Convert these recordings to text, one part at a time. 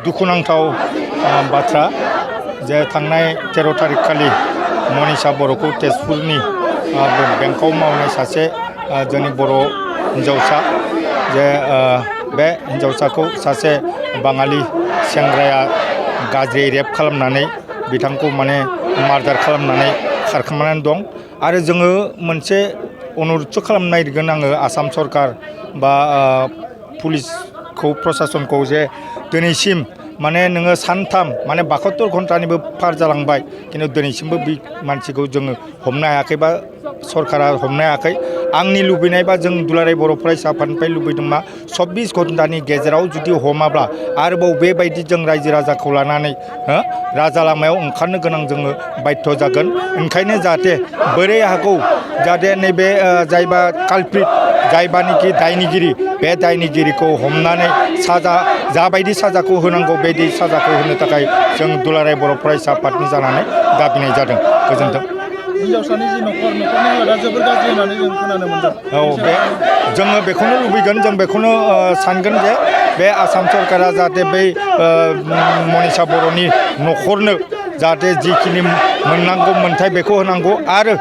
दुखुनांथाव बाथ्रा जे थांनाय 13 तारिख खालि मनीषा बर'खौ तेजपुरनि बेंकआव मावनाय सासे जोंनि बर' हिन्जावसा जे बे हिन्जावसाखौ सासे बाङालि सेंग्राया गाज्रि रेप खालामनानै बिथांखौ माने मार्डार खालामनानै खारखोमानानै दं आरो जोङो मोनसे अनुर'धसो खालामनो नागिरगोन आङो आसाम सरकार बा पुलिसखौ प्रशासनखौ जे दिनैसिम माने नोङो सानथाम माने 72 घन्टानिबो पार जालांबाय खिन्थु दिनैसिमबो बे मानसिखौ जोङो हमनो हायाखै बा सरकारा हमनो हायाखै आंनि लुबैनाय बा जों दुलाराय बर' फरायसा आफादनिफ्राय लुबैदों मा 24 घन्टानि गेजेराव जुदि हमाब्ला आरोबाव बेबायदि जों रायजो राजाखौ लानानै राजा लामायाव ओंखारनो गोनां जोङो बाध्य जागोन ओंखायनो जाहाथे बोरै हागौ जाहाथे नैबे जायबा कालप्रिट जायबानिखि दायनिगिरि बे दायनिगिरिखौ हमनानै साजा जाबायदि साजाखौ होनांगौ बेबायदि साजाखौ होनो थाखाय जों दुलाराय बर' फरायसा आफादनि जानानै दाबिनाय जादों गोजोन्थों हिन्जावसानि जि न'खरनि हालोदा जोबोर गाज्रि होननानै जों खोनानो मोनदों औ बे जोङो बेखौनो लुबैगोन जों बेखौनो सानगोन जे बे आसाम सरकारा जाहाथे बै मनीषा बर'नि न'खरनो जाहाथे जिखिनि मोननांगौ मोन्थाय बेखौ होनांगौ आरो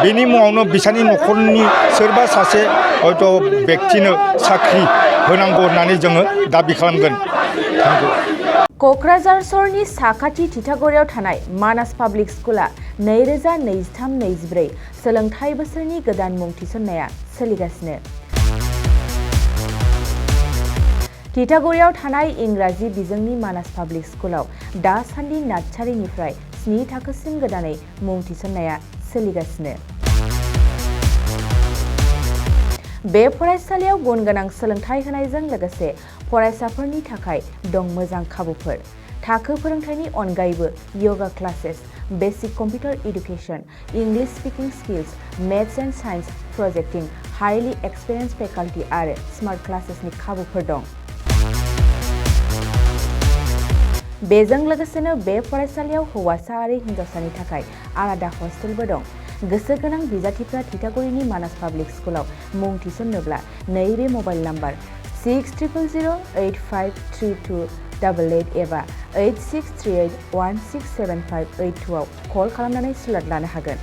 बेनि मुङावनो बिसानि न'खरनि सोरबा सासे हयथ' बेक्तिनो साख्रि होनांगौ होननानै जोङो दाबि खालामगोन क'क्राझार सहरनि साखाथि तितागुरियाव थानाय मानास पाब्लिक स्कुला 2023-24 सोलोंथाइ बोसोरनि गोदान मुं थिसननाया सोलिगासिनो। तितागुरियाव थानाय इंराजि बिजोंनि मानास पाब्लिक स्कुलाव दासान्दि नार्सारिनिफ्राय 7 थाखोसिम गोदानै मुं थिसननाया सोलिगासिनो। बे फरायसालियाव गुन गोनां सोलोंथाइ होनायजों लोगोसे फरायसाफोरनि थाखाय दं मोजां खाबुफोर। थाखो फोरोंथायनि अनगायैबो yoga classes, basic computer education, English speaking skills, maths and science projecting, highly experienced faculty आरो स्मार्ट क्लासेसनि खाबुफोर दं। बेजों लोगोसेनो बे फरायसालियाव हौवासा आरो हिन्जावसानि थाखाय आलादा हस्टेलबो दं। गोसो गोनां बिजाथिफ्रा तितागुरिनि मानास पाब्लिक स्कुलाव मुं थिसन्नोब्ला नैबे मबाइल नाम्बार 6000853288 एबा 8638167582 आव कल खालामनानै स्लट लानो हागोन।